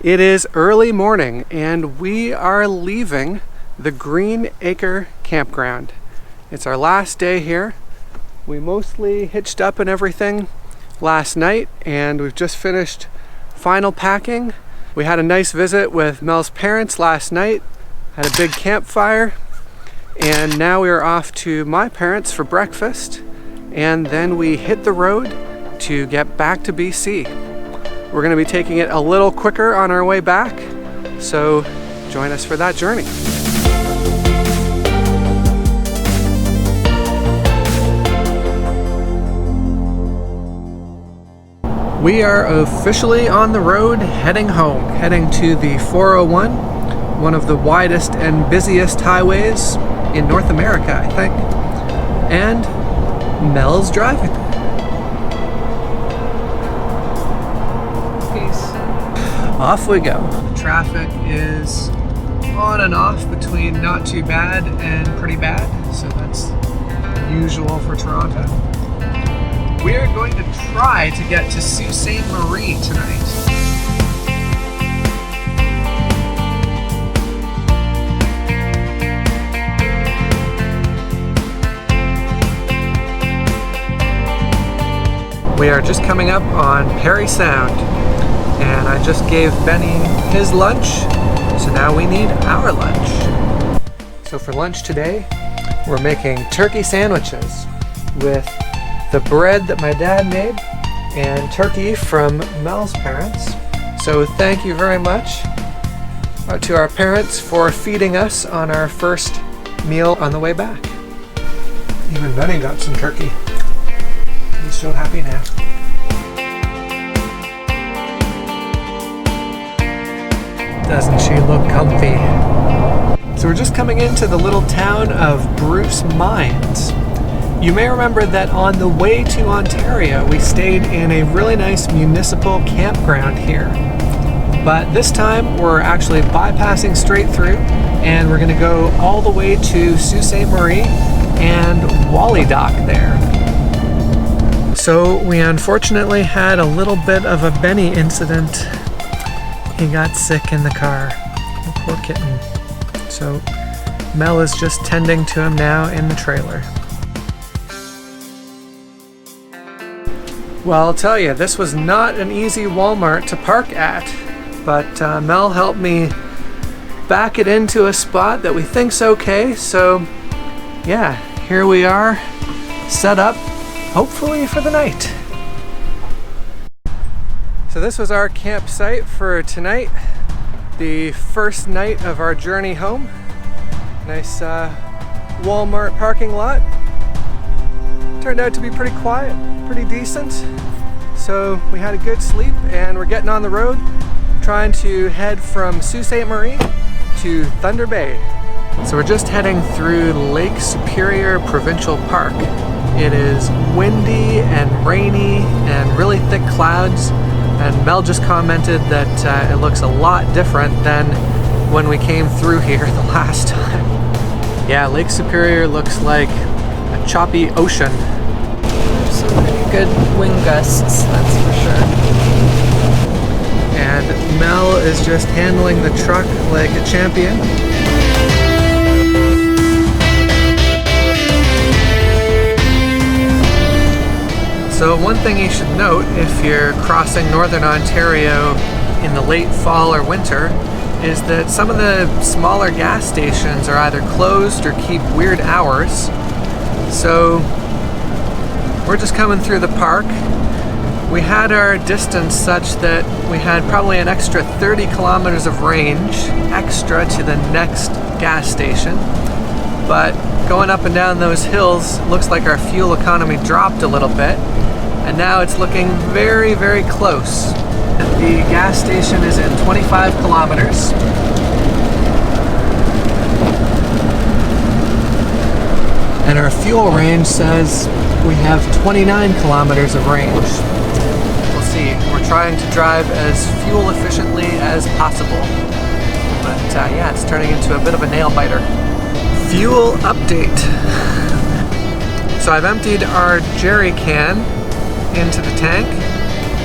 It is early morning and we are leaving the Green Acre campground. It's our last day here. We mostly hitched up and everything last night and we've just finished final packing. We had a nice visit with Mel's parents last night, had a big campfire, and now we are off to my parents for breakfast, and then we hit the road to get back to BC. We're going to be taking it a little quicker on our way back, so join us for that journey. We are officially on the road heading home, heading to the 401, one of the widest and busiest highways in North America, I think. And Mel's driving. Peace. Off we go. Traffic is on and off between not too bad and pretty bad, so that's usual for Toronto. We are going to try to get to Sault Ste. Marie tonight. We are just coming up on Parry Sound, and I just gave Benny his lunch, so now we need our lunch. So for lunch today, we're making turkey sandwiches with the bread that my dad made and turkey from Mel's parents. So thank you very much to our parents for feeding us on our first meal on the way back. Even Benny got some turkey. He's so happy now. Doesn't she look comfy? So we're just coming into the little town of Bruce Mines. You may remember that on the way to Ontario, we stayed in a really nice municipal campground here. But this time we're actually bypassing straight through and we're going to go all the way to Sault Ste. Marie and Wally Dock there. So we unfortunately had a little bit of a Benny incident. He got sick in the car. Oh, poor kitten. So Mel is just tending to him now in the trailer. Well, I'll tell you, this was not an easy Walmart to park at, but Mel helped me back it into a spot that we think's okay. So yeah, here we are, set up hopefully for the night. So this was our campsite for tonight, the first night of our journey home. Nice Walmart parking lot. Turned out to be pretty quiet, pretty decent. So we had a good sleep and we're getting on the road, trying to head from Sault Ste. Marie to Thunder Bay. So we're just heading through Lake Superior Provincial Park. It is windy and rainy and really thick clouds, and Mel just commented that it looks a lot different than when we came through here the last time. Yeah, Lake Superior looks like a choppy ocean. Some pretty good wind gusts, that's for sure. And Mel is just handling the truck like a champion. So one thing you should note if you're crossing Northern Ontario in the late fall or winter is that some of the smaller gas stations are either closed or keep weird hours. So we're just coming through the park. We had our distance such that we had probably an extra 30 kilometers of range extra to the next gas station. But going up and down those hills, looks like our fuel economy dropped a little bit. And now it's looking very, very close. The gas station is in 25 kilometers. And our fuel range says we have 29 kilometers of range. We'll see. We're trying to drive as fuel efficiently as possible. But yeah, it's turning into a bit of a nail biter. Fuel update. So I've emptied our jerry can into the tank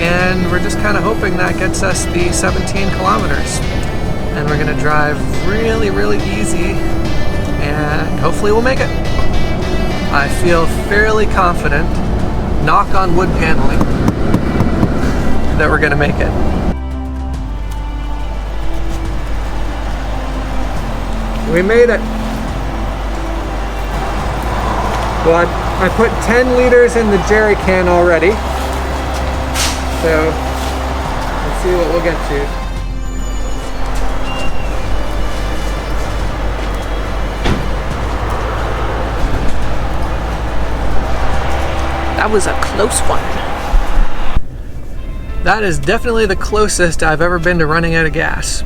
and we're just kind of hoping that gets us the 17 kilometers. And we're gonna drive really, really easy, and hopefully we'll make it. I feel fairly confident, knock on wood paneling, that we're gonna make it. We made it. Well, I put 10 liters in the jerry can already. So, let's see what we'll get to. That was a close one. That is definitely the closest I've ever been to running out of gas.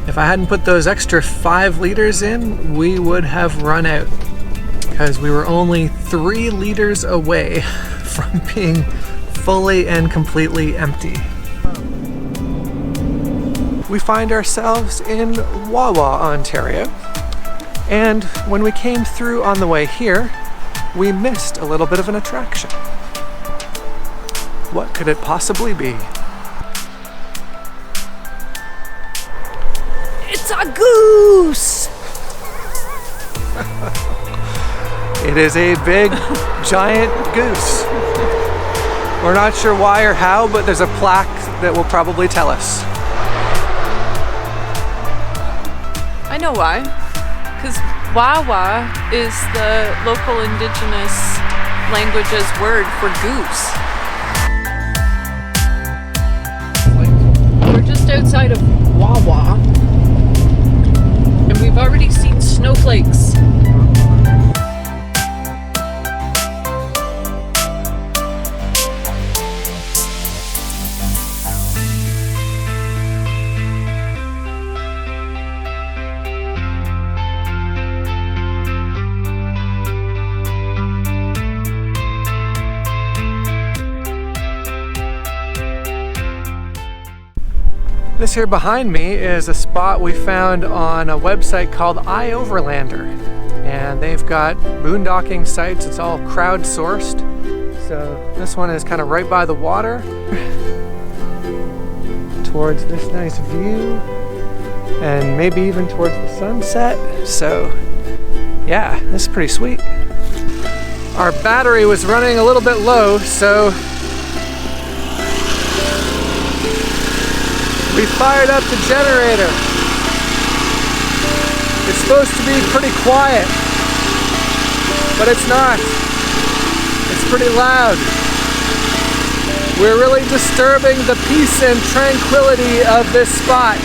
If I hadn't put those extra 5 liters in, we would have run out, because we were only 3 liters away from being fully and completely empty. We find ourselves in Wawa, Ontario, and when we came through on the way here, we missed a little bit of an attraction. What could it possibly be? It's a goose! It is a big, giant goose. We're not sure why or how, but there's a plaque that will probably tell us. I know why. Because Wawa is the local indigenous language's word for goose. We're just outside of Wawa, and we've already seen snowflakes. This here behind me is a spot we found on a website called iOverlander, and they've got boondocking sites. It's all crowdsourced. So this one is kind of right by the water towards this nice view, and maybe even towards the sunset. So yeah, this is pretty sweet. Our battery was running a little bit low, so we fired up the generator. It's supposed to be pretty quiet, but it's not. It's pretty loud. We're really disturbing the peace and tranquility of this spot.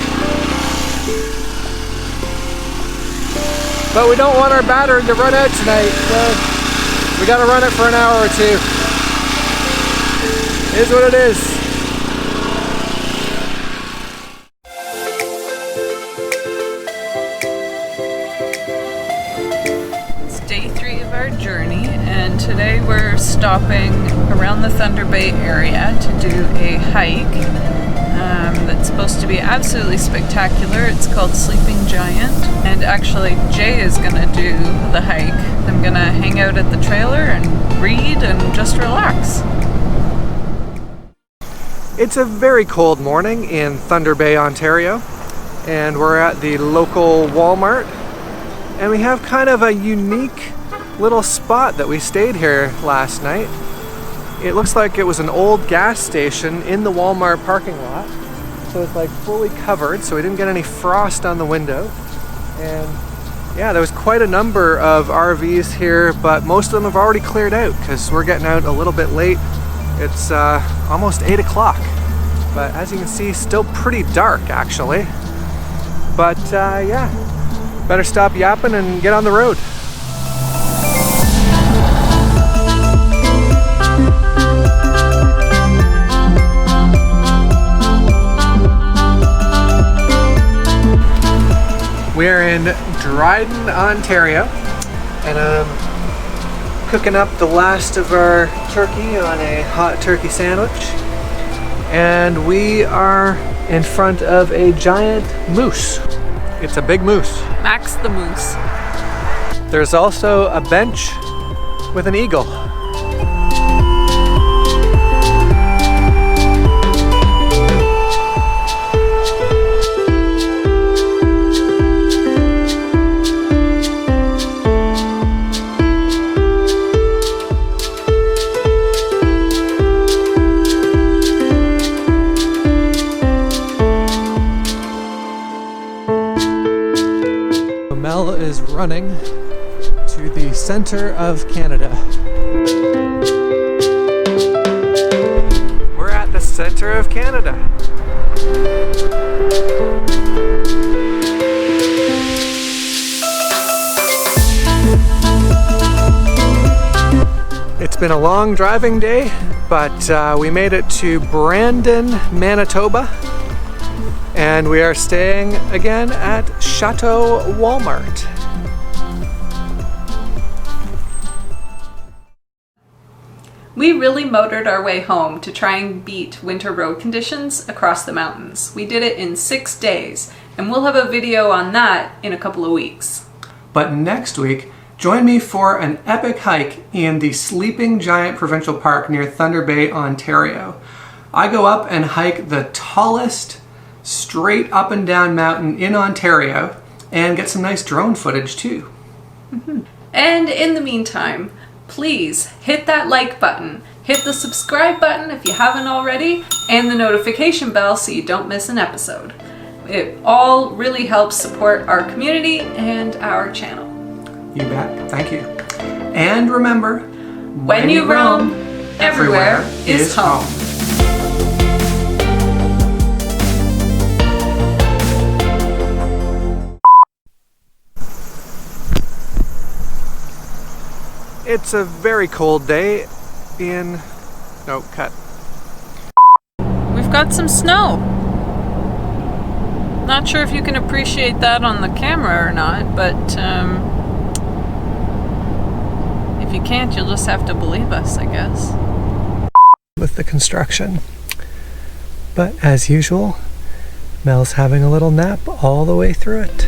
But we don't want our battery to run out tonight, so we gotta run it for an hour or two. It is what it is. Day 3 of our journey, and today we're stopping around the Thunder Bay area to do a hike that's supposed to be absolutely spectacular. It's called Sleeping Giant, and actually Jay is gonna do the hike. I'm gonna hang out at the trailer and read and just relax. It's a very cold morning in Thunder Bay, Ontario, and we're at the local Walmart. And we have kind of a unique little spot that we stayed here last night. It looks like it was an old gas station in the Walmart parking lot. So it's like fully covered, so we didn't get any frost on the window. And yeah, there was quite a number of RVs here, but most of them have already cleared out because we're getting out a little bit late. It's almost 8 o'clock. But as you can see, still pretty dark actually. But yeah. Better stop yapping and get on the road. We're in Dryden, Ontario, and I'm cooking up the last of our turkey on a hot turkey sandwich. And we are in front of a giant moose. It's a big moose. Max the moose. There's also a bench with an eagle. is running to the center of Canada. We're at the center of Canada. It's been a long driving day, but we made it to Brandon, Manitoba, and we are staying again at Chateau Walmart. We really motored our way home to try and beat winter road conditions across the mountains. We did it in 6 days, and we'll have a video on that in a couple of weeks. But next week, join me for an epic hike in the Sleeping Giant Provincial Park near Thunder Bay, Ontario. I go up and hike the tallest straight up and down mountain in Ontario and get some nice drone footage too. And in the meantime, please hit that like button, hit the subscribe button if you haven't already, and the notification bell so you don't miss an episode. It all really helps support our community and our channel. You bet. Thank you. And remember, When you roam, everywhere is home. It's a very cold day in... No, cut. We've got some snow. Not sure if you can appreciate that on the camera or not, but if you can't, you'll just have to believe us, I guess. With the construction. But as usual, Mel's having a little nap all the way through it.